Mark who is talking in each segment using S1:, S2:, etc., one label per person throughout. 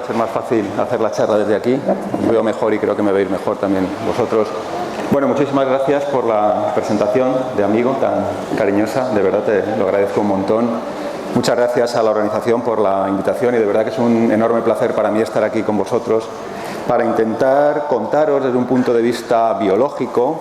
S1: a ser más fácil hacer la charla desde aquí. Os veo mejor y creo que me veis mejor también vosotros. Bueno, muchísimas gracias por la presentación de amigo tan cariñosa, de verdad te lo agradezco un montón. Muchas gracias a la organización por la invitación y de verdad que es un enorme placer para mí estar aquí con vosotros para intentar contaros desde un punto de vista biológico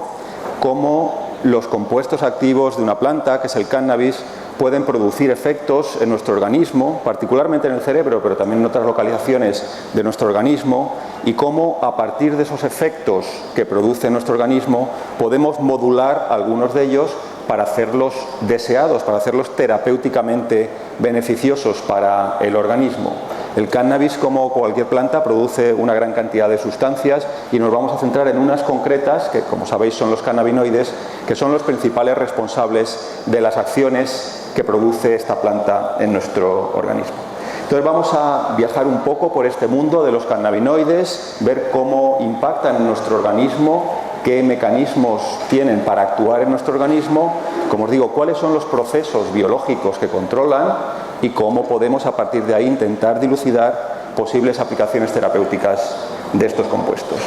S1: cómo los compuestos activos de una planta, que es el cannabis, pueden producir efectos en nuestro organismo, particularmente en el cerebro, pero también en otras localizaciones de nuestro organismo, y cómo a partir de esos efectos que produce nuestro organismo podemos modular algunos de ellos para hacerlos deseados, para hacerlos terapéuticamente beneficiosos para el organismo. El cannabis, como cualquier planta, produce una gran cantidad de sustancias y nos vamos a centrar en unas concretas, que como sabéis son los cannabinoides, que son los principales responsables de las acciones que produce esta planta en nuestro organismo. Entonces vamos a viajar un poco por este mundo de los cannabinoides, ver cómo impactan en nuestro organismo, qué mecanismos tienen para actuar en nuestro organismo, como os digo, cuáles son los procesos biológicos que controlan y cómo podemos a partir de ahí intentar dilucidar posibles aplicaciones terapéuticas de estos compuestos.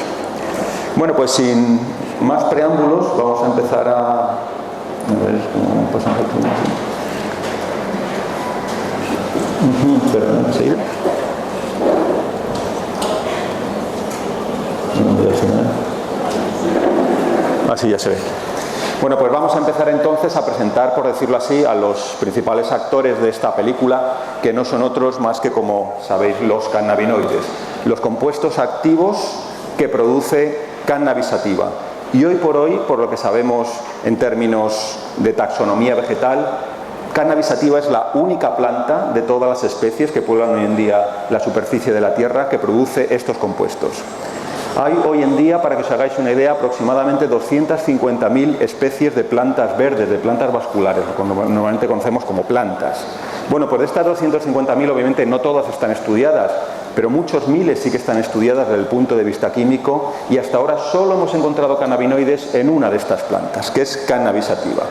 S1: Bueno, pues sin más preámbulos vamos a empezar a ver cómo pasamos aquí. Perdón, ¿sí? Así ya se ve. Bueno, pues vamos a empezar entonces a presentar, por decirlo así, a los principales actores de esta película, que no son otros más que, como sabéis, los cannabinoides, los compuestos activos que produce cannabis sativa. Y hoy por hoy, por lo que sabemos en términos de taxonomía vegetal, cannabis sativa es la única planta de todas las especies que pueblan hoy en día la superficie de la Tierra que produce estos compuestos. Hay hoy en día, para que os hagáis una idea, aproximadamente 250.000 especies de plantas verdes, de plantas vasculares, lo que normalmente conocemos como plantas. Bueno, pues de estas 250.000 obviamente no todas están estudiadas, pero muchos miles sí que están estudiadas desde el punto de vista químico y hasta ahora solo hemos encontrado cannabinoides en una de estas plantas, que es cannabis sativa.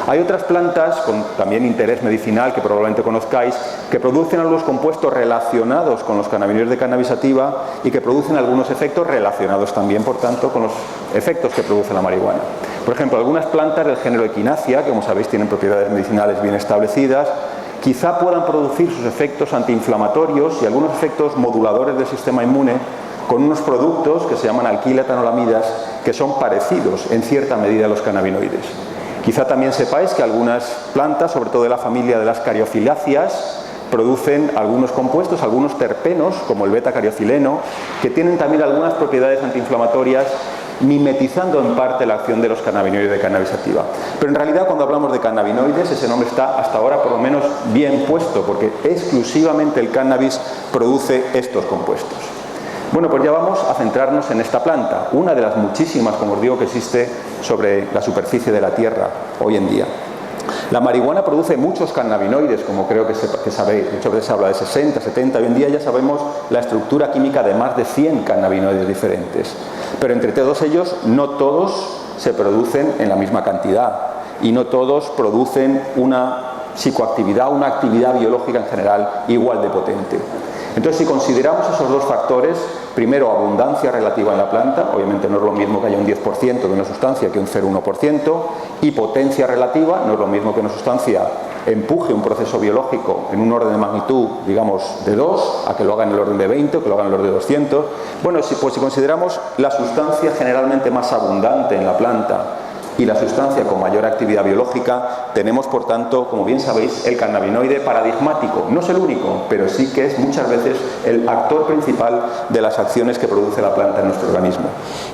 S1: Hay otras plantas con también interés medicinal que probablemente conozcáis que producen algunos compuestos relacionados con los cannabinoides de cannabis sativa y que producen algunos efectos relacionados también, por tanto, con los efectos que produce la marihuana. Por ejemplo, algunas plantas del género Echinacea, que como sabéis tienen propiedades medicinales bien establecidas, quizá puedan producir sus efectos antiinflamatorios y algunos efectos moduladores del sistema inmune con unos productos que se llaman alquiletanolamidas que son parecidos en cierta medida a los cannabinoides. Quizá también sepáis que algunas plantas, sobre todo de la familia de las cariophyllaceas, producen algunos compuestos, algunos terpenos, como el beta-cariocileno, que tienen también algunas propiedades antiinflamatorias, mimetizando en parte la acción de los cannabinoides de cannabis sativa. Pero en realidad, cuando hablamos de cannabinoides, ese nombre está hasta ahora por lo menos bien puesto, porque exclusivamente el cannabis produce estos compuestos. Bueno, pues ya vamos a centrarnos en esta planta, una de las muchísimas, como os digo, que existe sobre la superficie de la Tierra hoy en día. La marihuana produce muchos cannabinoides, como creo que sabéis. Muchas veces se habla de 60, 70. Hoy en día ya sabemos la estructura química de más de 100 cannabinoides diferentes. Pero entre todos ellos, no todos se producen en la misma cantidad y no todos producen una psicoactividad, una actividad biológica en general igual de potente. Entonces, si consideramos esos dos factores, primero, abundancia relativa en la planta, obviamente no es lo mismo que haya un 10% de una sustancia que un 0,1%, y potencia relativa, no es lo mismo que una sustancia empuje un proceso biológico en un orden de magnitud, digamos, de 2, a que lo haga en el orden de 20 o que lo haga en el orden de 200. Bueno, pues si consideramos la sustancia generalmente más abundante en la planta y la sustancia con mayor actividad biológica, tenemos por tanto, como bien sabéis, el cannabinoide paradigmático. No es el único, pero sí que es muchas veces el actor principal de las acciones que produce la planta en nuestro organismo.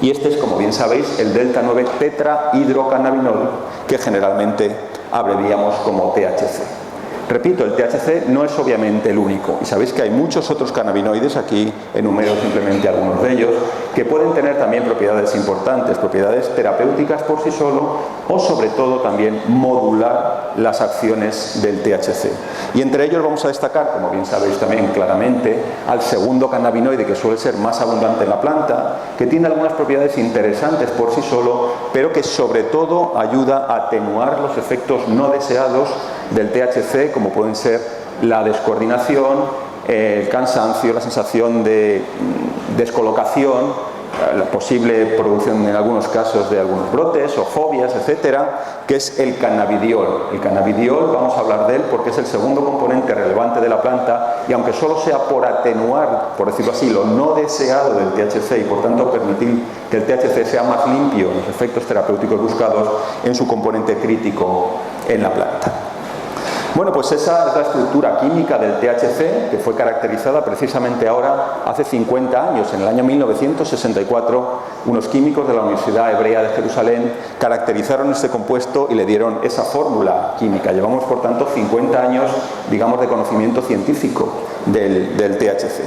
S1: Y este es, como bien sabéis, el delta 9 tetrahidrocannabinol, que generalmente abreviamos como THC. Repito, el THC no es obviamente el único, y sabéis que hay muchos otros cannabinoides, aquí enumero simplemente algunos de ellos, que pueden tener también propiedades importantes, propiedades terapéuticas por sí solo, o sobre todo también modular las acciones del THC. Y entre ellos vamos a destacar, como bien sabéis también claramente, al segundo cannabinoide, que suele ser más abundante en la planta, que tiene algunas propiedades interesantes por sí solo, pero que sobre todo ayuda a atenuar los efectos no deseados del THC, como pueden ser la descoordinación, el cansancio, la sensación de descolocación, la posible producción en algunos casos de algunos brotes o fobias, etcétera, que es el cannabidiol. El cannabidiol, vamos a hablar de él porque es el segundo componente relevante de la planta, y aunque solo sea por atenuar, por decirlo así, lo no deseado del THC y por tanto permitir que el THC sea más limpio en los efectos terapéuticos buscados, en su componente crítico en la planta. Bueno, pues esa es la estructura química del THC, que fue caracterizada precisamente ahora, hace 50 años, en el año 1964, unos químicos de la Universidad Hebrea de Jerusalén caracterizaron este compuesto y le dieron esa fórmula química. Llevamos, por tanto, 50 años, digamos, de conocimiento científico del THC.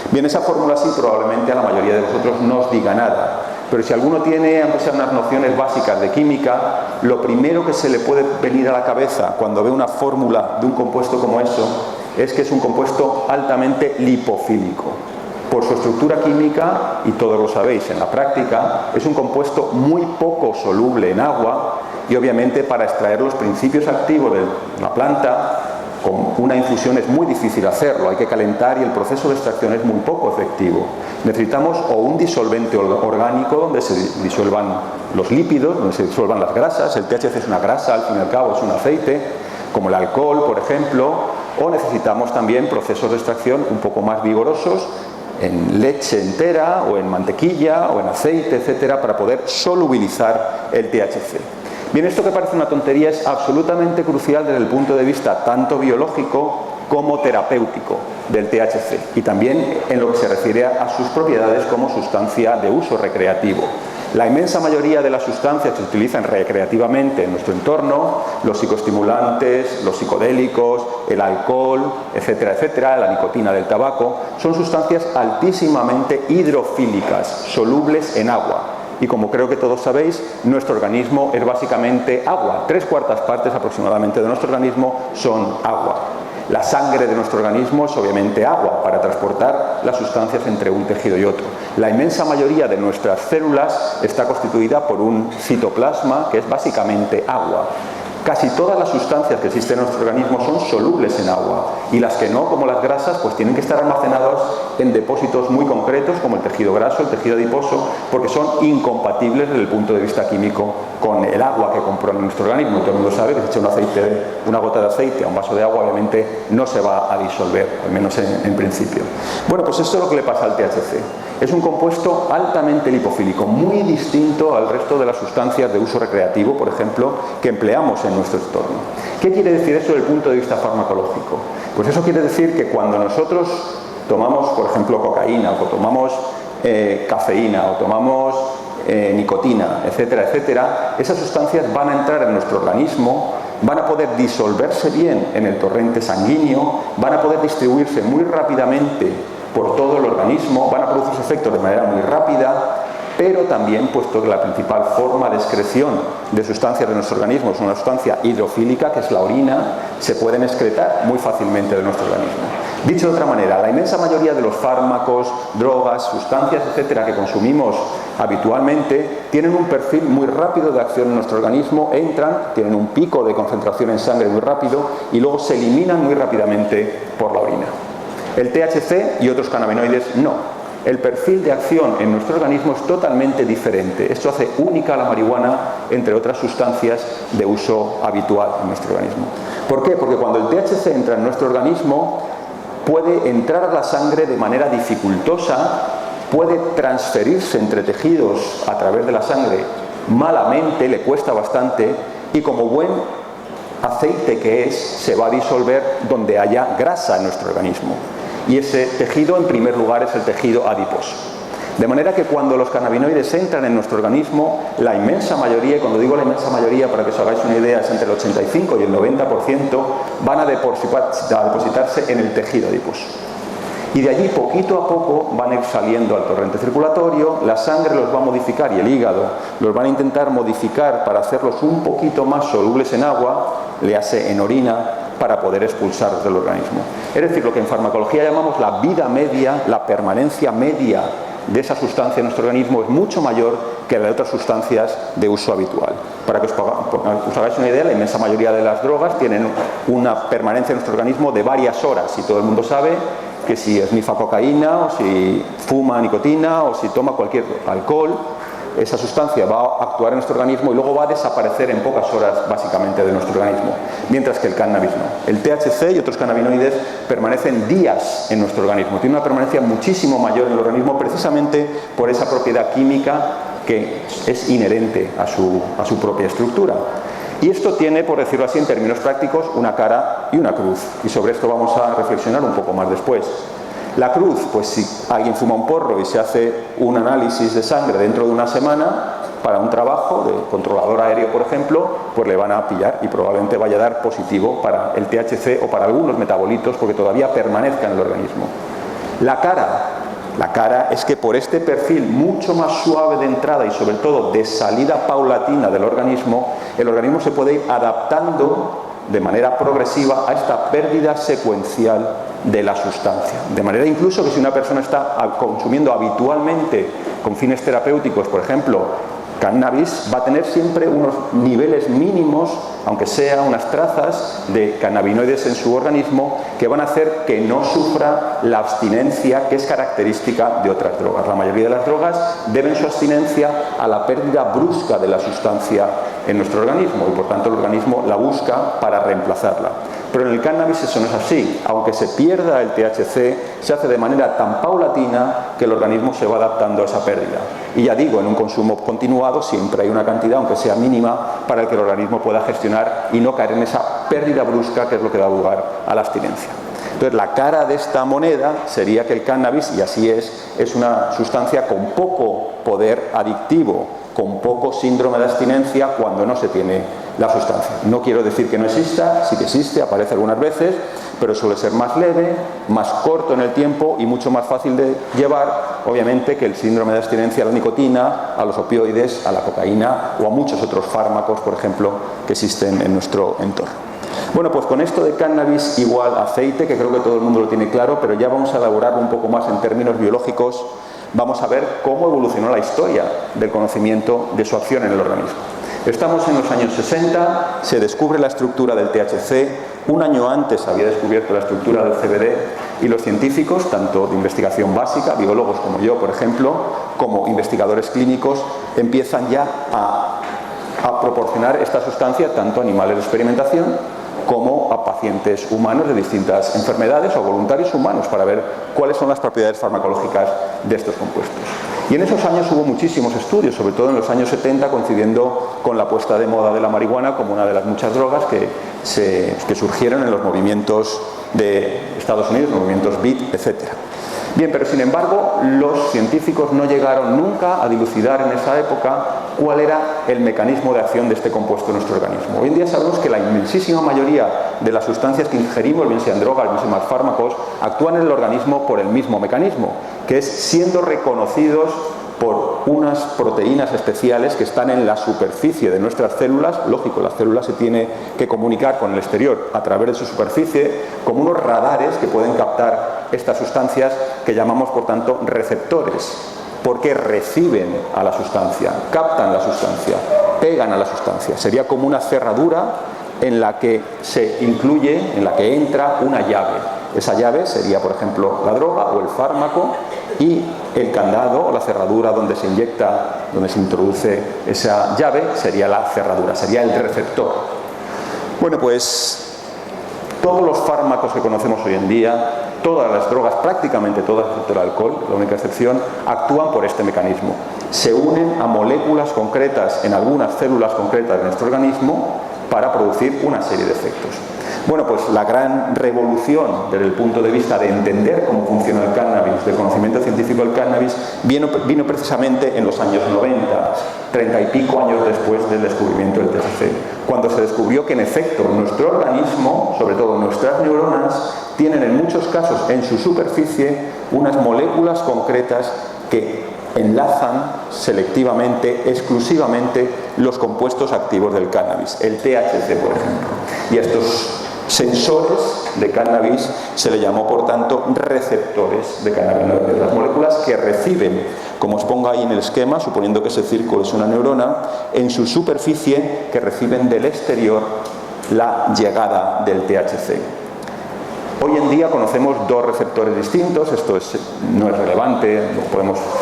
S1: Bien, esa fórmula sí probablemente a la mayoría de vosotros no os diga nada. Pero si alguno tiene, aunque sean unas nociones básicas de química, lo primero que se le puede venir a la cabeza cuando ve una fórmula de un compuesto como eso es que es un compuesto altamente lipofílico. Por su estructura química, y todos lo sabéis en la práctica, es un compuesto muy poco soluble en agua, y obviamente para extraer los principios activos de la planta, con una infusión es muy difícil hacerlo, hay que calentar y el proceso de extracción es muy poco efectivo. Necesitamos o un disolvente orgánico donde se disuelvan los lípidos, donde se disuelvan las grasas. El THC es una grasa, al fin y al cabo es un aceite, como el alcohol, por ejemplo, o necesitamos también procesos de extracción un poco más vigorosos en leche entera o en mantequilla o en aceite, etcétera, para poder solubilizar el THC. Bien, esto que parece una tontería es absolutamente crucial desde el punto de vista tanto biológico como terapéutico del THC, y también en lo que se refiere a sus propiedades como sustancia de uso recreativo. La inmensa mayoría de las sustancias que se utilizan recreativamente en nuestro entorno, los psicoestimulantes, los psicodélicos, el alcohol, etcétera, etcétera, la nicotina del tabaco, son sustancias altísimamente hidrofílicas, solubles en agua. Y como creo que todos sabéis, nuestro organismo es básicamente agua. 3/4 partes aproximadamente de nuestro organismo son agua. La sangre de nuestro organismo es obviamente agua para transportar las sustancias entre un tejido y otro. La inmensa mayoría de nuestras células está constituida por un citoplasma que es básicamente agua. Casi todas las sustancias que existen en nuestro organismo son solubles en agua, y las que no, como las grasas, pues tienen que estar almacenadas en depósitos muy concretos como el tejido graso, el tejido adiposo, porque son incompatibles desde el punto de vista químico con el agua que compone nuestro organismo. Todo el mundo sabe que si echa una gota de aceite a un vaso de agua, obviamente no se va a disolver, al menos en principio. Bueno, pues esto es lo que le pasa al THC. Es un compuesto altamente lipofílico, muy distinto al resto de las sustancias de uso recreativo, por ejemplo, que empleamos en nuestro entorno. ¿Qué quiere decir eso desde el punto de vista farmacológico? Pues eso quiere decir que cuando nosotros tomamos, por ejemplo, cocaína, o tomamos cafeína, o tomamos nicotina, etcétera, etcétera, esas sustancias van a entrar en nuestro organismo, van a poder disolverse bien en el torrente sanguíneo, van a poder distribuirse muy rápidamente por todo el organismo, van a producir sus efectos de manera muy rápida, pero también, puesto que la principal forma de excreción de sustancias de nuestro organismo es una sustancia hidrofílica, que es la orina, se pueden excretar muy fácilmente de nuestro organismo. Dicho de otra manera, la inmensa mayoría de los fármacos, drogas, sustancias, etcétera, que consumimos habitualmente, tienen un perfil muy rápido de acción en nuestro organismo, entran, tienen un pico de concentración en sangre muy rápido y luego se eliminan muy rápidamente por la orina. El THC y otros cannabinoides no. El perfil de acción en nuestro organismo es totalmente diferente. Esto hace única a la marihuana entre otras sustancias de uso habitual en nuestro organismo. ¿Por qué? Porque cuando el THC entra en nuestro organismo, puede entrar a la sangre de manera dificultosa, puede transferirse entre tejidos a través de la sangre malamente, le cuesta bastante, y como buen aceite que es, se va a disolver donde haya grasa en nuestro organismo. Y ese tejido, en primer lugar, es el tejido adiposo. De manera que cuando los cannabinoides entran en nuestro organismo, la inmensa mayoría, y cuando digo la inmensa mayoría, para que os hagáis una idea, es entre el 85 y el 90%, van a depositarse en el tejido adiposo. Y de allí, poquito a poco, van a ir saliendo al torrente circulatorio, la sangre los va a modificar y el hígado los van a intentar modificar para hacerlos un poquito más solubles en agua, le hace en orina, para poder expulsarlos del organismo. Es decir, lo que en farmacología llamamos la vida media, la permanencia media de esa sustancia en nuestro organismo es mucho mayor que la de otras sustancias de uso habitual. Para que os hagáis una idea, la inmensa mayoría de las drogas tienen una permanencia en nuestro organismo de varias horas, y todo el mundo sabe que si esnifa cocaína o si fuma nicotina o si toma cualquier alcohol, esa sustancia va a actuar en nuestro organismo y luego va a desaparecer en pocas horas básicamente de nuestro organismo, mientras que el cannabis no. El THC y otros cannabinoides permanecen días en nuestro organismo, tiene una permanencia muchísimo mayor en el organismo precisamente por esa propiedad química que es inherente a su propia estructura. Y esto tiene, por decirlo así en términos prácticos, una cara y una cruz, y sobre esto vamos a reflexionar un poco más después. La cruz, pues si alguien fuma un porro y se hace un análisis de sangre dentro de una semana para un trabajo de controlador aéreo, por ejemplo, pues le van a pillar y probablemente vaya a dar positivo para el THC o para algunos metabolitos porque todavía permanezca en el organismo. La cara es que por este perfil mucho más suave de entrada y sobre todo de salida paulatina del organismo, el organismo se puede ir adaptando de manera progresiva a esta pérdida secuencial de la sustancia. De manera incluso que si una persona está consumiendo habitualmente con fines terapéuticos, por ejemplo, cannabis, va a tener siempre unos niveles mínimos, aunque sea unas trazas de cannabinoides en su organismo, que van a hacer que no sufra la abstinencia que es característica de otras drogas. La mayoría de las drogas deben su abstinencia a la pérdida brusca de la sustancia en nuestro organismo y por tanto el organismo la busca para reemplazarla. Pero en el cannabis eso no es así. Aunque se pierda el THC, se hace de manera tan paulatina que el organismo se va adaptando a esa pérdida. Y ya digo, en un consumo continuado siempre hay una cantidad, aunque sea mínima, para el que el organismo pueda gestionar y no caer en esa pérdida brusca que es lo que da lugar a la abstinencia. Entonces la cara de esta moneda sería que el cannabis, y así es una sustancia con poco poder adictivo, con poco síndrome de abstinencia cuando no se tiene la sustancia. No quiero decir que no exista, sí que existe, aparece algunas veces, pero suele ser más leve, más corto en el tiempo y mucho más fácil de llevar, obviamente, que el síndrome de abstinencia a la nicotina, a los opioides, a la cocaína o a muchos otros fármacos, por ejemplo, que existen en nuestro entorno. Bueno, pues con esto de cannabis igual aceite, que creo que todo el mundo lo tiene claro, pero ya vamos a elaborarlo un poco más en términos biológicos. Vamos a ver cómo evolucionó la historia del conocimiento de su acción en el organismo. Estamos en los años 60, se descubre la estructura del THC, un año antes había descubierto la estructura del CBD y los científicos, tanto de investigación básica, biólogos como yo, por ejemplo, como investigadores clínicos, empiezan ya a proporcionar esta sustancia tanto a animales de experimentación como a pacientes humanos de distintas enfermedades o voluntarios humanos para ver cuáles son las propiedades farmacológicas de estos compuestos. Y en esos años hubo muchísimos estudios, sobre todo en los años 70, coincidiendo con la puesta de moda de la marihuana como una de las muchas drogas que surgieron en los movimientos de Estados Unidos, movimientos beat, etc. Bien, pero sin embargo, los científicos no llegaron nunca a dilucidar en esa época cuál era el mecanismo de acción de este compuesto en nuestro organismo. Hoy en día sabemos que la inmensísima mayoría de las sustancias que ingerimos, bien sean drogas, bien sean fármacos, actúan en el organismo por el mismo mecanismo, que es siendo reconocidos por unas proteínas especiales que están en la superficie de nuestras células. Lógico, las células se tienen que comunicar con el exterior a través de su superficie, como unos radares que pueden captar estas sustancias que llamamos, por tanto, receptores, porque reciben a la sustancia, captan la sustancia, pegan a la sustancia. Sería como una cerradura en la que se incluye, en la que entra una llave. Esa llave sería, por ejemplo, la droga o el fármaco, y el candado o la cerradura donde se inyecta, donde se introduce esa llave, sería la cerradura, sería el receptor. Bueno, pues todos los fármacos que conocemos hoy en día, todas las drogas, prácticamente todas, excepto el alcohol, la única excepción, actúan por este mecanismo. Se unen a moléculas concretas en algunas células concretas de nuestro organismo para producir una serie de efectos. Bueno, pues la gran revolución desde el punto de vista de entender cómo funciona el cannabis, del conocimiento científico del cannabis, vino precisamente en los años 90, 30 y pico años después del descubrimiento del THC, cuando se descubrió que en efecto nuestro organismo, sobre todo nuestras neuronas, tienen en muchos casos en su superficie unas moléculas concretas que enlazan selectivamente, exclusivamente, los compuestos activos del cannabis, el THC, por ejemplo. Y a estos sensores de cannabis se le llamó, por tanto, receptores de cannabinoides, las moléculas que reciben, como os pongo ahí en el esquema, suponiendo que ese círculo es una neurona, en su superficie, que reciben del exterior la llegada del THC. Hoy en día conocemos dos receptores distintos, esto no es relevante,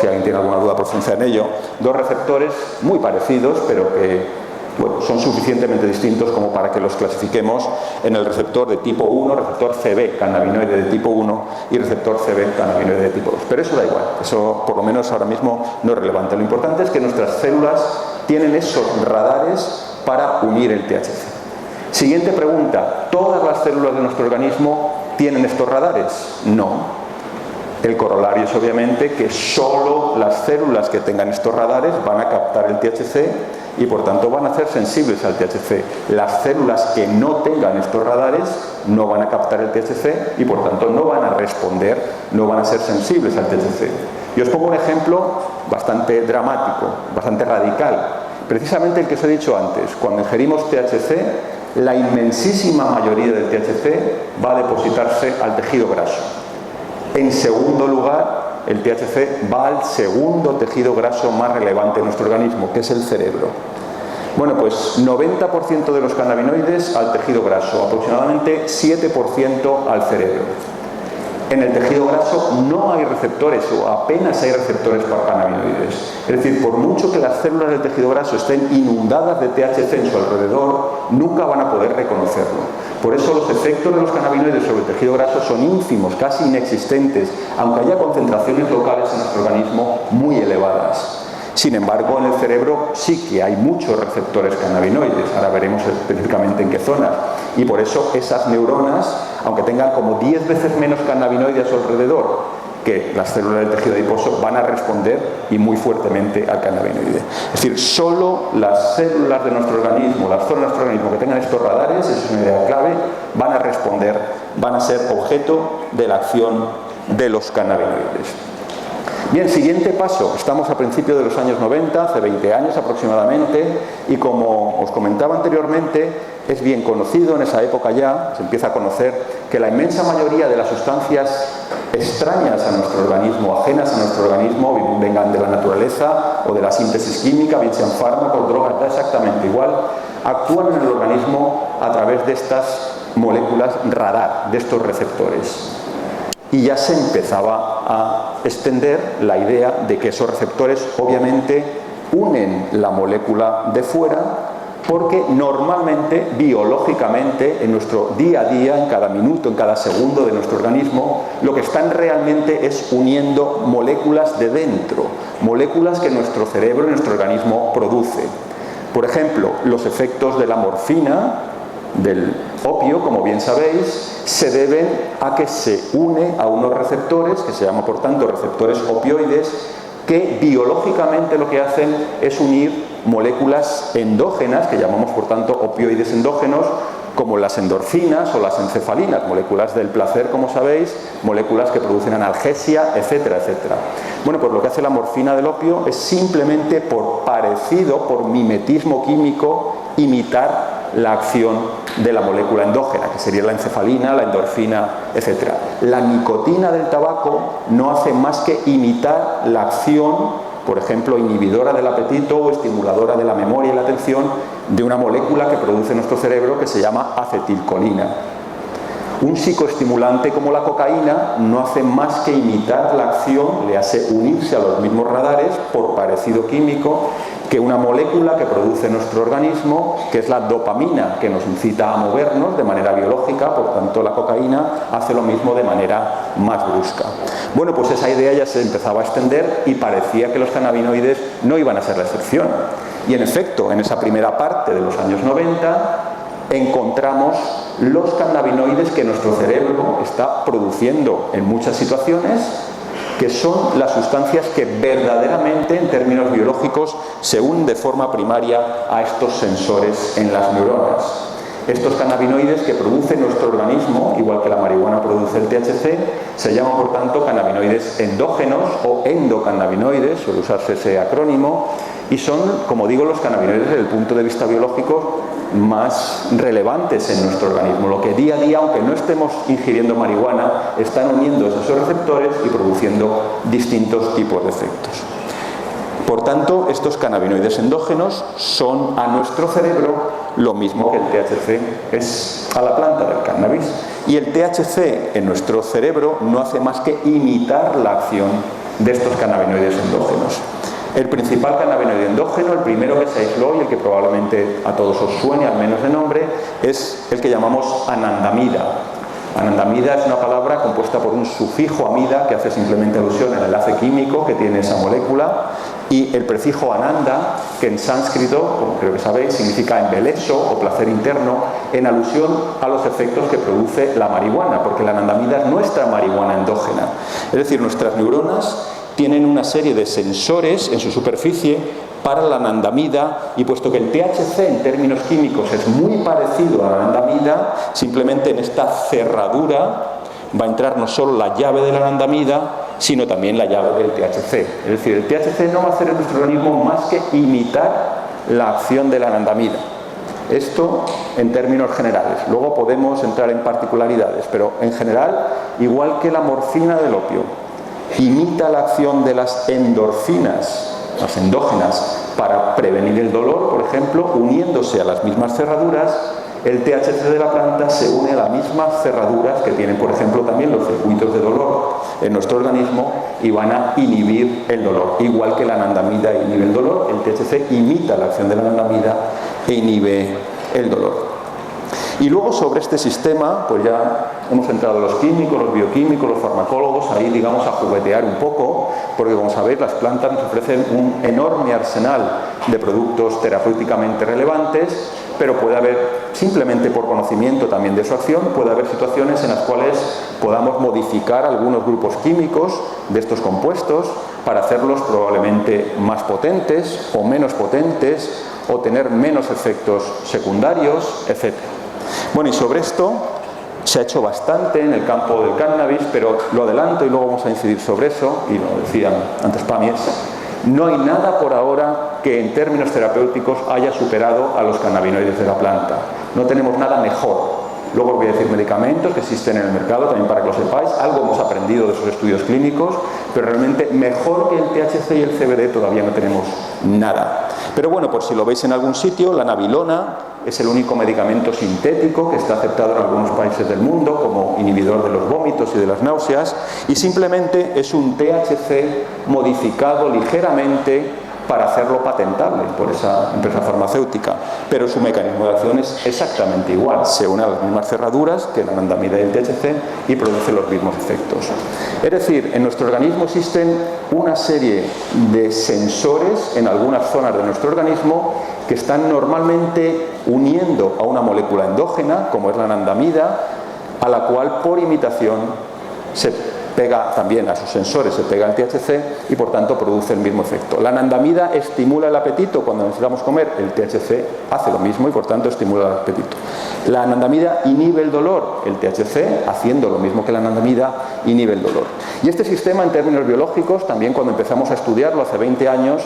S1: si alguien tiene alguna duda profundizar en ello, dos receptores muy parecidos, pero que son suficientemente distintos como para que los clasifiquemos en el receptor de tipo 1, receptor CB, cannabinoide de tipo 1, y receptor CB, cannabinoide de tipo 2. Pero eso da igual, eso por lo menos ahora mismo no es relevante. Lo importante es que nuestras células tienen esos radares para unir el THC. Siguiente pregunta, ¿todas las células de nuestro organismo tienen estos radares? No. El corolario es obviamente que solo las células que tengan estos radares van a captar el THC y por tanto van a ser sensibles al THC. Las células que no tengan estos radares no van a captar el THC y por tanto no van a responder, no van a ser sensibles al THC. Y os pongo un ejemplo bastante dramático, bastante radical. Precisamente el que os he dicho antes, cuando ingerimos THC, la inmensísima mayoría del THC va a depositarse al tejido graso. En segundo lugar, el THC va al segundo tejido graso más relevante de nuestro organismo, que es el cerebro. Bueno, pues 90% de los cannabinoides al tejido graso, aproximadamente 7% al cerebro. En el tejido graso no hay receptores o apenas hay receptores para cannabinoides. Es decir, por mucho que las células del tejido graso estén inundadas de THC en su alrededor, nunca van a poder reconocerlo. Por eso los efectos de los cannabinoides sobre el tejido graso son ínfimos, casi inexistentes, aunque haya concentraciones locales en nuestro organismo muy elevadas. Sin embargo, en el cerebro sí que hay muchos receptores cannabinoides, ahora veremos específicamente en qué zonas, y por eso esas neuronas, aunque tengan como 10 veces menos cannabinoides a su alrededor que las células del tejido adiposo, van a responder y muy fuertemente al cannabinoide. Es decir, solo las células de nuestro organismo, las zonas de nuestro organismo que tengan estos radares, esa es una idea clave, van a responder, van a ser objeto de la acción de los cannabinoides. Bien, siguiente paso, estamos a principios de los años 90, hace 20 años aproximadamente, y como os comentaba anteriormente, es bien conocido en esa época ya, se empieza a conocer que la inmensa mayoría de las sustancias extrañas a nuestro organismo, ajenas a nuestro organismo, vengan de la naturaleza o de la síntesis química, bien sean fármacos, drogas, da exactamente igual, actúan en el organismo a través de estas moléculas radar, de estos receptores. Y ya se empezaba a extender la idea de que esos receptores obviamente unen la molécula de fuera, porque normalmente, biológicamente, en nuestro día a día, en cada minuto, en cada segundo de nuestro organismo, lo que están realmente es uniendo moléculas de dentro, moléculas que nuestro cerebro y nuestro organismo produce. Por ejemplo, los efectos de la morfina, del opio, como bien sabéis, se deben a que se une a unos receptores, que se llaman por tanto receptores opioides, que biológicamente lo que hacen es unir moléculas endógenas, que llamamos por tanto opioides endógenos, como las endorfinas o las encefalinas, moléculas del placer, como sabéis, moléculas que producen analgesia, etcétera, etcétera. Bueno, pues lo que hace la morfina del opio es simplemente por parecido, por mimetismo químico, imitar la acción de la molécula endógena, que sería la encefalina, la endorfina, etc. La nicotina del tabaco no hace más que imitar la acción, por ejemplo, inhibidora del apetito o estimuladora de la memoria y la atención de una molécula que produce nuestro cerebro que se llama acetilcolina. Un psicoestimulante como la cocaína no hace más que imitar la acción, le hace unirse a los mismos radares por parecido químico que una molécula que produce nuestro organismo, que es la dopamina, que nos incita a movernos de manera biológica. Por tanto, la cocaína hace lo mismo de manera más brusca. Bueno, pues esa idea ya se empezaba a extender y parecía que los cannabinoides no iban a ser la excepción. Y en efecto, en esa primera parte de los años 90, encontramos los cannabinoides que nuestro cerebro está produciendo en muchas situaciones, que son las sustancias que verdaderamente, en términos biológicos, se unen de forma primaria a estos sensores en las neuronas. Estos cannabinoides que produce nuestro organismo, igual que la marihuana produce el THC, se llaman por tanto cannabinoides endógenos o endocannabinoides, suele usarse ese acrónimo, y son, como digo, los cannabinoides desde el punto de vista biológico más relevantes en nuestro organismo, lo que día a día, aunque no estemos ingiriendo marihuana, están uniendo esos receptores y produciendo distintos tipos de efectos. Por tanto, estos cannabinoides endógenos son a nuestro cerebro lo mismo que el THC es a la planta del cannabis. Y el THC en nuestro cerebro no hace más que imitar la acción de estos cannabinoides endógenos. El principal cannabinoide endógeno, el primero que se aisló y el que probablemente a todos os suene, al menos de nombre, es el que llamamos anandamida. Anandamida es una palabra compuesta por un sufijo amida que hace simplemente alusión al enlace químico que tiene esa molécula, y el prefijo ananda, que en sánscrito, como creo que sabéis, significa embeleso o placer interno, en alusión a los efectos que produce la marihuana, porque la anandamida es nuestra marihuana endógena. Es decir, nuestras neuronas tienen una serie de sensores en su superficie para la anandamida, y puesto que el THC en términos químicos es muy parecido a la anandamida, simplemente en esta cerradura va a entrar no solo la llave de la anandamida, sino también la llave del THC. Es decir, el THC no va a hacer en nuestro organismo más que imitar la acción de la anandamida. Esto en términos generales. Luego podemos entrar en particularidades, pero en general, igual que la morfina del opio imita la acción de las endorfinas, las endógenas, para prevenir el dolor, por ejemplo, uniéndose a las mismas cerraduras, el THC de la planta se une a las mismas cerraduras que tienen, por ejemplo, también los circuitos de dolor en nuestro organismo, y van a inhibir el dolor. Igual que la anandamida inhibe el dolor, el THC imita la acción de la anandamida e inhibe el dolor. Y luego, sobre este sistema, pues ya hemos entrado los químicos, los bioquímicos, los farmacólogos, ahí digamos a juguetear un poco, porque como sabéis las plantas nos ofrecen un enorme arsenal de productos terapéuticamente relevantes, pero puede haber, simplemente por conocimiento también de su acción, puede haber situaciones en las cuales podamos modificar algunos grupos químicos de estos compuestos para hacerlos probablemente más potentes o menos potentes, o tener menos efectos secundarios, etc. Bueno, y sobre esto se ha hecho bastante en el campo del cannabis, pero lo adelanto y luego vamos a incidir sobre eso, y lo decían antes Pamies. No hay nada por ahora que en términos terapéuticos haya superado a los cannabinoides de la planta. No tenemos nada mejor. Luego os voy a decir medicamentos que existen en el mercado, también para que lo sepáis. Algo hemos aprendido de esos estudios clínicos, pero realmente mejor que el THC y el CBD todavía no tenemos nada. Pero bueno, por si lo veis en algún sitio, la nabilona es el único medicamento sintético que está aceptado en algunos países del mundo como inhibidor de los vómitos y de las náuseas, y simplemente es un THC modificado ligeramente para hacerlo patentable por esa empresa farmacéutica, pero su mecanismo de acción es exactamente igual, se une a las mismas cerraduras que la anandamida y el THC y produce los mismos efectos. Es decir, en nuestro organismo existen una serie de sensores en algunas zonas de nuestro organismo que están normalmente uniendo a una molécula endógena, como es la anandamida, a la cual por imitación se pega también a sus sensores, se pega el THC y por tanto produce el mismo efecto. La anandamida estimula el apetito cuando necesitamos comer, el THC hace lo mismo y por tanto estimula el apetito. La anandamida inhibe el dolor, el THC, haciendo lo mismo que la anandamida, inhibe el dolor. Y este sistema en términos biológicos, también cuando empezamos a estudiarlo hace 20 años,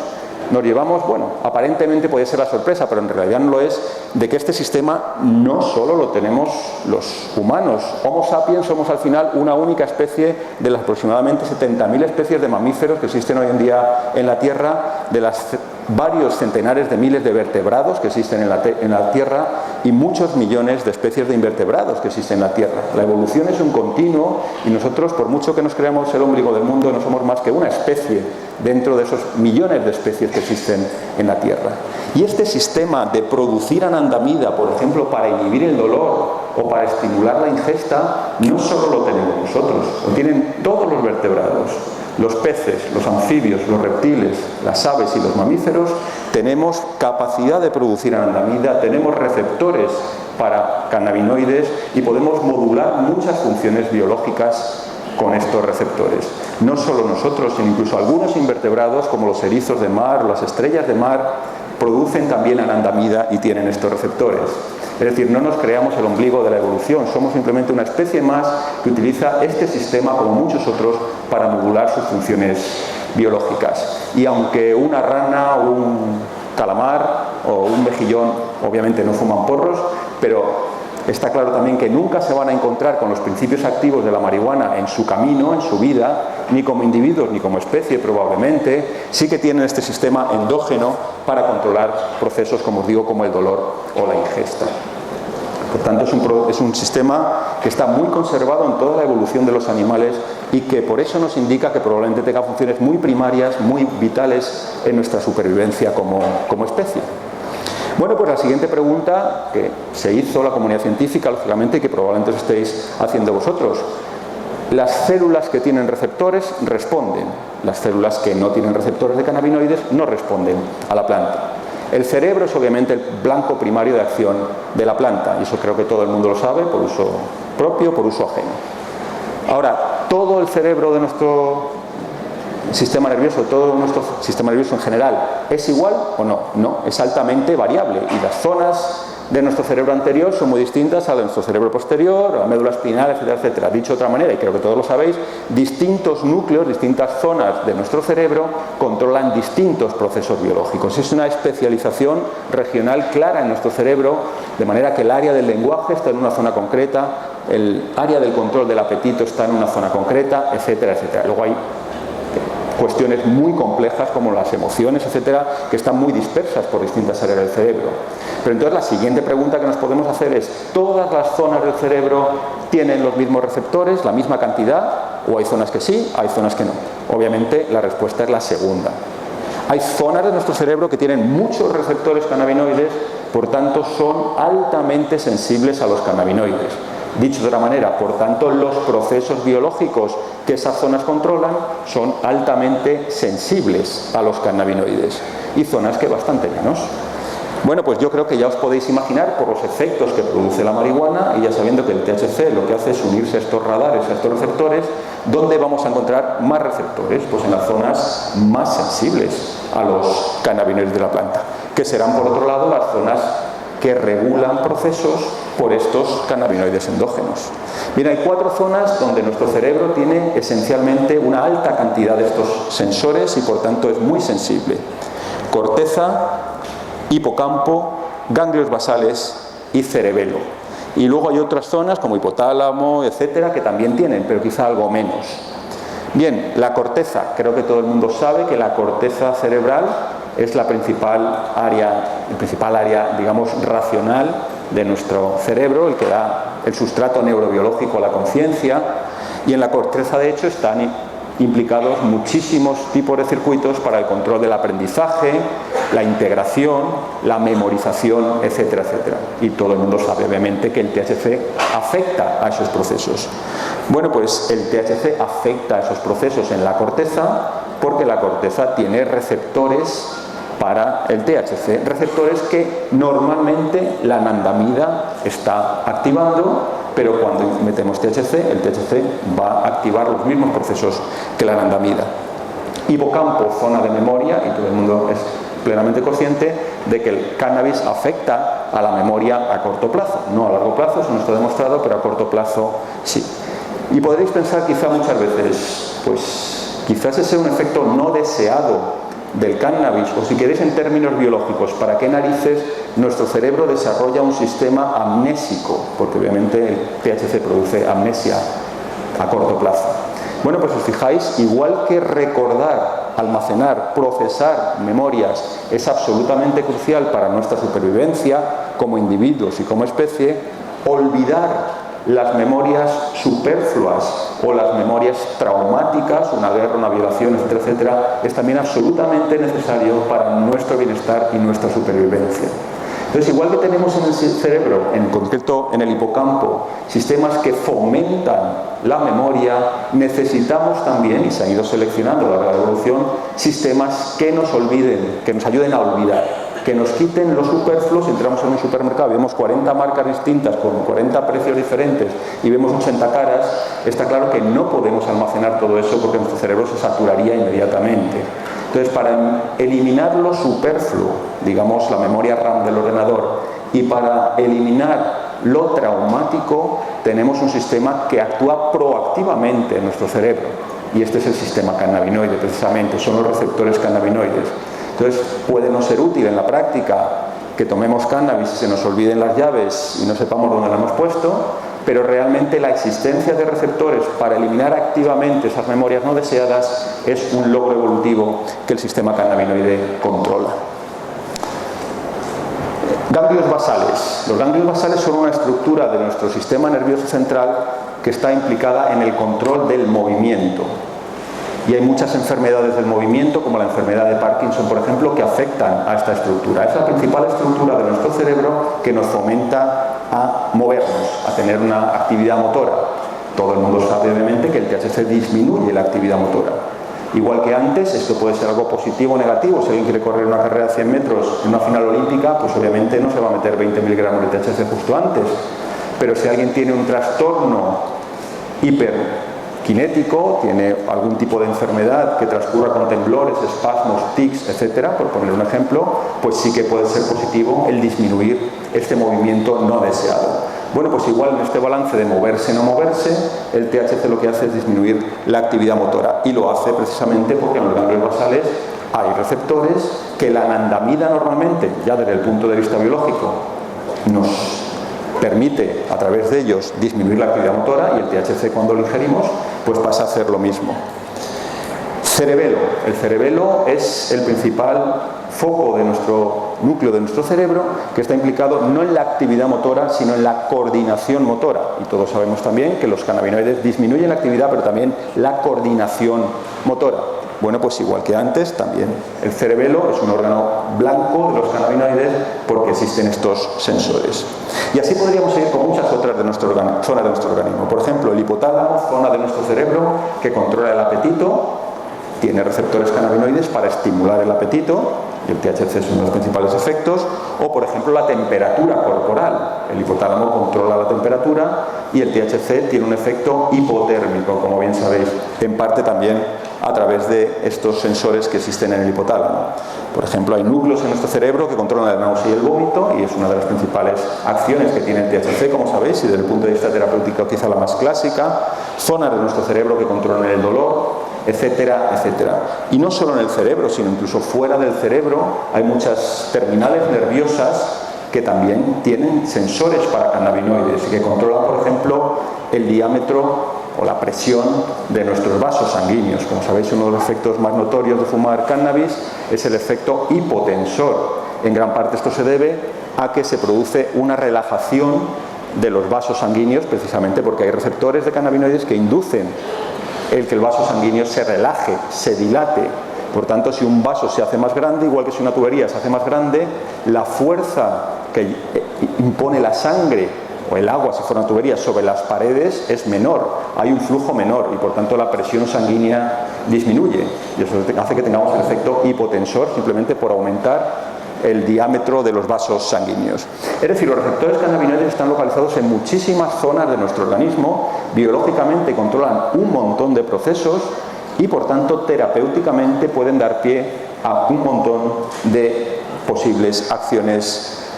S1: nos llevamos, bueno, aparentemente puede ser la sorpresa, pero en realidad no lo es, de que este sistema no solo lo tenemos los humanos. Homo sapiens somos al final una única especie de las aproximadamente 70.000 especies de mamíferos que existen hoy en día en la Tierra, de las varios centenares de miles de vertebrados que existen en la Tierra y muchos millones de especies de invertebrados que existen en la Tierra. La evolución es un continuo y nosotros, por mucho que nos creamos el ombligo del mundo, no somos más que una especie dentro de esos millones de especies que existen en la Tierra. Y este sistema de producir anandamida, por ejemplo, para inhibir el dolor o para estimular la ingesta, no solo lo tenemos nosotros, lo tienen todos los vertebrados. Los peces, los anfibios, los reptiles, las aves y los mamíferos tenemos capacidad de producir anandamida, tenemos receptores para cannabinoides y podemos modular muchas funciones biológicas con estos receptores. No solo nosotros, sino incluso algunos invertebrados como los erizos de mar o las estrellas de mar producen también anandamida y tienen estos receptores. Es decir, no nos creamos el ombligo de la evolución, somos simplemente una especie más que utiliza este sistema, como muchos otros, para modular sus funciones biológicas. Y aunque una rana o un calamar o un mejillón obviamente no fuman porros, pero está claro también que nunca se van a encontrar con los principios activos de la marihuana en su camino, en su vida, ni como individuos ni como especie probablemente. Sí que tienen este sistema endógeno para controlar procesos, como os digo, como el dolor o la ingesta. Por tanto, es un sistema que está muy conservado en toda la evolución de los animales y que por eso nos indica que probablemente tenga funciones muy primarias, muy vitales en nuestra supervivencia como especie. Bueno, pues la siguiente pregunta que se hizo la comunidad científica, lógicamente, y que probablemente os estéis haciendo vosotros. Las células que tienen receptores responden. Las células que no tienen receptores de cannabinoides no responden a la planta. El cerebro es obviamente el blanco primario de acción de la planta, y eso creo que todo el mundo lo sabe, por uso propio, por uso ajeno. Ahora, todo el cerebro de nuestro sistema nervioso, todo nuestro sistema nervioso en general, ¿es igual o no? No, es altamente variable, y las zonas de nuestro cerebro anterior son muy distintas a la de nuestro cerebro posterior, a la médula espinal, etcétera, etcétera. Dicho de otra manera, y creo que todos lo sabéis, distintos núcleos, distintas zonas de nuestro cerebro controlan distintos procesos biológicos. Es una especialización regional clara en nuestro cerebro, de manera que el área del lenguaje está en una zona concreta, el área del control del apetito está en una zona concreta, etcétera, etcétera. Luego hay cuestiones muy complejas como las emociones, etcétera, que están muy dispersas por distintas áreas del cerebro. Pero entonces la siguiente pregunta que nos podemos hacer es: ¿todas las zonas del cerebro tienen los mismos receptores, la misma cantidad? ¿O hay zonas que sí, hay zonas que no? Obviamente la respuesta es la segunda. Hay zonas de nuestro cerebro que tienen muchos receptores cannabinoides, por tanto son altamente sensibles a los cannabinoides. Dicho de otra manera, por tanto, los procesos biológicos que esas zonas controlan son altamente sensibles a los cannabinoides, y zonas que bastante menos. Bueno, pues yo creo que ya os podéis imaginar, por los efectos que produce la marihuana, y ya sabiendo que el THC lo que hace es unirse a estos radares, a estos receptores, ¿dónde vamos a encontrar más receptores? Pues en las zonas más sensibles a los cannabinoides de la planta, que serán, por otro lado, las zonas que regulan procesos por estos cannabinoides endógenos. Bien, hay 4 zonas donde nuestro cerebro tiene esencialmente una alta cantidad de estos sensores y por tanto es muy sensible: corteza, hipocampo, ganglios basales y cerebelo. Y luego hay otras zonas como hipotálamo, etcétera, que también tienen, pero quizá algo menos. Bien, la corteza. Creo que todo el mundo sabe que la corteza cerebral es el principal área, digamos, racional de nuestro cerebro, el que da el sustrato neurobiológico a la conciencia, y en la corteza, de hecho, están implicados muchísimos tipos de circuitos para el control del aprendizaje, la integración, la memorización, etcétera, etcétera. Y todo el mundo sabe, obviamente, que el THC afecta a esos procesos. Bueno, pues el THC afecta a esos procesos en la corteza porque la corteza tiene receptores para el THC, receptores que normalmente la anandamida está activando, pero cuando metemos THC, el THC va a activar los mismos procesos que la anandamida. Hipocampo, zona de memoria, y todo el mundo es plenamente consciente de que el cannabis afecta a la memoria a corto plazo, no a largo plazo, eso no está demostrado, pero a corto plazo sí. Y podréis pensar quizá muchas veces, pues quizás ese es un efecto no deseado del cannabis, o si queréis en términos biológicos, ¿para qué narices nuestro cerebro desarrolla un sistema amnésico? Porque obviamente el THC produce amnesia a corto plazo. Bueno, pues os fijáis, igual que recordar, almacenar, procesar memorias es absolutamente crucial para nuestra supervivencia como individuos y como especie, olvidar las memorias superfluas o las memorias traumáticas, una guerra, una violación, etcétera, etcétera, es también absolutamente necesario para nuestro bienestar y nuestra supervivencia. Entonces, igual que tenemos en el cerebro, en concreto en el hipocampo, sistemas que fomentan la memoria, necesitamos también, y se ha ido seleccionando a lo largo de la evolución, sistemas que nos olviden, que nos ayuden a olvidar, que nos quiten los superfluos. Entramos en un supermercado y vemos 40 marcas distintas con 40 precios diferentes y vemos 80 caras, está claro que no podemos almacenar todo eso porque nuestro cerebro se saturaría inmediatamente. Entonces, para eliminar lo superfluo, digamos la memoria RAM del ordenador, y para eliminar lo traumático, tenemos un sistema que actúa proactivamente en nuestro cerebro, y este es el sistema cannabinoide, precisamente, son los receptores cannabinoides. Entonces, puede no ser útil en la práctica que tomemos cannabis y se nos olviden las llaves y no sepamos dónde la hemos puesto, pero realmente la existencia de receptores para eliminar activamente esas memorias no deseadas es un logro evolutivo que el sistema cannabinoide controla. Ganglios basales. Los ganglios basales son una estructura de nuestro sistema nervioso central que está implicada en el control del movimiento. Y hay muchas enfermedades del movimiento, como la enfermedad de Parkinson, por ejemplo, que afectan a esta estructura. Es la principal estructura de nuestro cerebro que nos fomenta a movernos, a tener una actividad motora. Todo el mundo sabe, obviamente, que el THC disminuye la actividad motora. Igual que antes, esto puede ser algo positivo o negativo. Si alguien quiere correr una carrera de 100 metros en una final olímpica, pues obviamente no se va a meter 20 miligramos de THC justo antes. Pero si alguien tiene un trastorno hiperkinético, tiene algún tipo de enfermedad que transcurra con temblores, espasmos, tics, etcétera, por poner un ejemplo, pues sí que puede ser positivo el disminuir este movimiento no deseado. Bueno, pues igual en este balance de moverse no moverse, el THC lo que hace es disminuir la actividad motora, y lo hace precisamente porque en los ganglios basales hay receptores que la anandamida normalmente, ya desde el punto de vista biológico, nos permite a través de ellos disminuir la actividad motora, y el THC cuando lo ingerimos pues pasa a hacer lo mismo. Cerebelo. El cerebelo es el principal foco de nuestro núcleo de nuestro cerebro, que está implicado no en la actividad motora, sino en la coordinación motora. Y todos sabemos también que los cannabinoides disminuyen la actividad, pero también la coordinación motora. Bueno, pues igual que antes, también el cerebelo es un órgano blanco de los cannabinoides porque existen estos sensores. Y así podríamos seguir con muchas otras de zonas de nuestro organismo. Por ejemplo, el hipotálamo, zona de nuestro cerebro que controla el apetito, tiene receptores cannabinoides para estimular el apetito, y el THC es uno de los principales efectos. O, por ejemplo, la temperatura corporal. El hipotálamo controla la temperatura y el THC tiene un efecto hipotérmico, como bien sabéis, en parte también a través de estos sensores que existen en el hipotálamo. Por ejemplo, hay núcleos en nuestro cerebro que controlan la náusea y el vómito, y es una de las principales acciones que tiene el THC, como sabéis, y desde el punto de vista terapéutico quizá la más clásica. Zonas de nuestro cerebro que controlan el dolor, etcétera, etcétera. Y no solo en el cerebro, sino incluso fuera del cerebro hay muchas terminales nerviosas que también tienen sensores para cannabinoides y que controlan, por ejemplo, el diámetro o la presión de nuestros vasos sanguíneos. Como sabéis, uno de los efectos más notorios de fumar cannabis es el efecto hipotensor. En gran parte esto se debe a que se produce una relajación de los vasos sanguíneos, precisamente porque hay receptores de cannabinoides que inducen el que el vaso sanguíneo se relaje, se dilate. Por tanto, si un vaso se hace más grande, igual que si una tubería se hace más grande, la fuerza que impone la sangre o el agua, si fuera una tubería, sobre las paredes es menor, hay un flujo menor y por tanto la presión sanguínea disminuye, y eso hace que tengamos el efecto hipotensor simplemente por aumentar el diámetro de los vasos sanguíneos. Es decir, los receptores cannabinoides están localizados en muchísimas zonas de nuestro organismo, biológicamente controlan un montón de procesos y por tanto terapéuticamente pueden dar pie a un montón de posibles acciones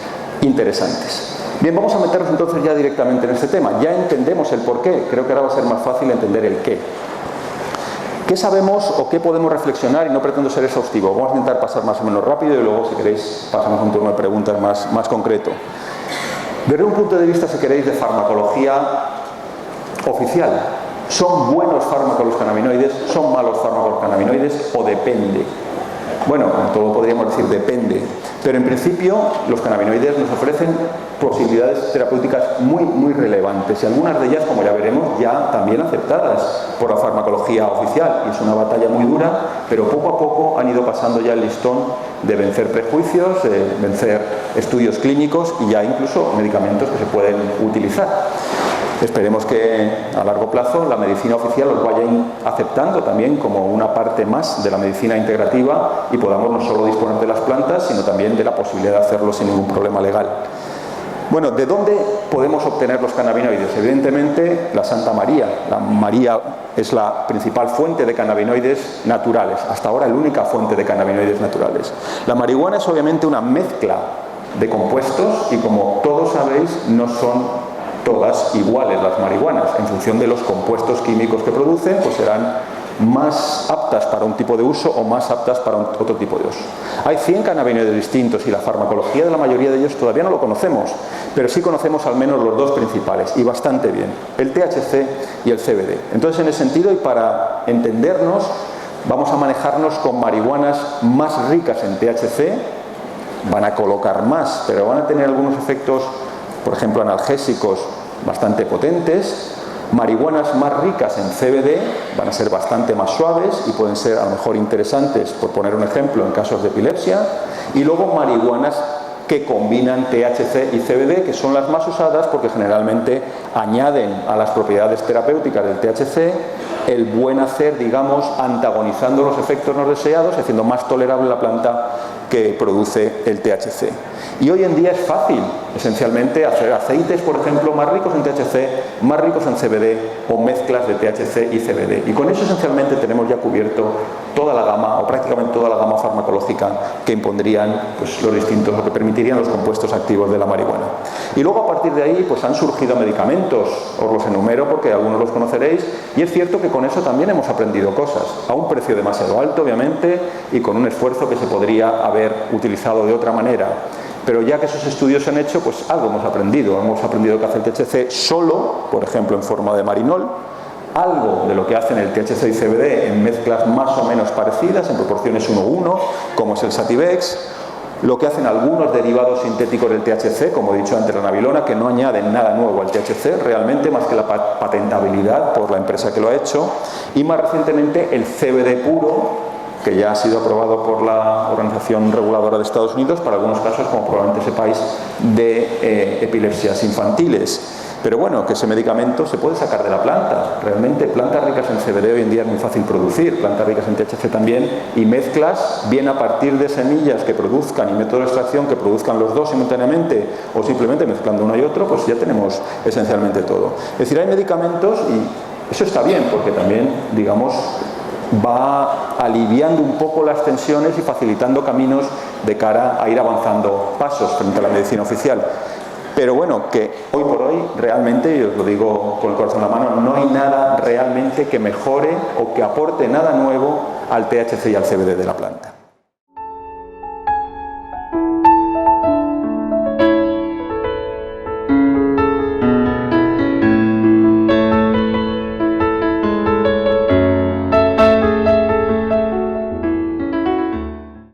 S1: interesantes. Bien, vamos a meternos entonces ya directamente en este tema. Ya entendemos el por qué, creo que ahora va a ser más fácil entender el qué. ¿Qué sabemos o qué podemos reflexionar? Y no pretendo ser exhaustivo, vamos a intentar pasar más o menos rápido y luego, si queréis, pasamos a un turno de preguntas más concreto. Desde un punto de vista, si queréis, de farmacología oficial, ¿son buenos fármacos los cannabinoides? ¿Son malos fármacos los cannabinoides? ¿O depende? Bueno, como todo podríamos decir depende, pero en principio los cannabinoides nos ofrecen posibilidades terapéuticas muy relevantes y algunas de ellas, como ya veremos, ya también aceptadas por la farmacología oficial, y es una batalla muy dura, pero poco a poco han ido pasando ya el listón de vencer prejuicios, de vencer estudios clínicos y ya incluso medicamentos que se pueden utilizar. Esperemos que a largo plazo la medicina oficial los vaya aceptando también como una parte más de la medicina integrativa y podamos no solo disponer de las plantas, sino también de la posibilidad de hacerlo sin ningún problema legal. Bueno, ¿de dónde podemos obtener los cannabinoides? Evidentemente, la Santa María. La María es la principal fuente de cannabinoides naturales. Hasta ahora, la única fuente de cannabinoides naturales. La marihuana es obviamente una mezcla de compuestos y, como todos sabéis, no son todas iguales las marihuanas. En función de los compuestos químicos que producen, pues serán más aptas para un tipo de uso o más aptas para otro tipo de uso. Hay 100 cannabinoides distintos y la farmacología de la mayoría de ellos todavía no lo conocemos, pero sí conocemos al menos los dos principales y bastante bien, el THC y el CBD. Entonces, en ese sentido, y para entendernos, vamos a manejarnos con marihuanas más ricas en THC van a colocar más, pero van a tener algunos efectos, por ejemplo, analgésicos bastante potentes. Marihuanas más ricas en CBD van a ser bastante más suaves y pueden ser a lo mejor interesantes, por poner un ejemplo, en casos de epilepsia. Y luego marihuanas que combinan THC y CBD, que son las más usadas porque generalmente añaden a las propiedades terapéuticas del THC el buen hacer, digamos, antagonizando los efectos no deseados, haciendo más tolerable la planta que produce el THC. Y hoy en día es fácil, esencialmente, hacer aceites, por ejemplo, más ricos en THC, más ricos en CBD o mezclas de THC y CBD. Y con eso esencialmente tenemos ya cubierto toda la gama, o prácticamente toda la gama farmacológica que impondrían pues, los distintos, o que permitirían los compuestos activos de la marihuana. Y luego a partir de ahí pues han surgido medicamentos, os los enumero porque algunos los conoceréis, y es cierto que con eso también hemos aprendido cosas, a un precio demasiado alto obviamente y con un esfuerzo que se podría haber utilizado de otra manera. Pero ya que esos estudios se han hecho, pues algo hemos aprendido. Hemos aprendido que hace el THC solo, por ejemplo en forma de marinol, algo de lo que hacen el THC y CBD en mezclas más o menos parecidas, en proporciones 1:1, como es el Sativex, lo que hacen algunos derivados sintéticos del THC, como he dicho antes la nabilona, que no añaden nada nuevo al THC, realmente más que la patentabilidad por la empresa que lo ha hecho, y más recientemente el CBD puro, que ya ha sido aprobado por la Organización Reguladora de Estados Unidos para algunos casos, como probablemente sepáis, de epilepsias infantiles. Pero bueno, que ese medicamento se puede sacar de la planta. Realmente plantas ricas en CBD hoy en día es muy fácil producir, plantas ricas en THC también, y mezclas bien a partir de semillas que produzcan y método de extracción que produzcan los dos simultáneamente o simplemente mezclando uno y otro, pues ya tenemos esencialmente todo. Es decir, hay medicamentos y eso está bien porque también, digamos, va aliviando un poco las tensiones y facilitando caminos de cara a ir avanzando pasos frente a la medicina oficial. Pero bueno, que hoy por hoy realmente, y os lo digo con el corazón en la mano, no hay nada realmente que mejore o que aporte nada nuevo al THC y al CBD de la planta.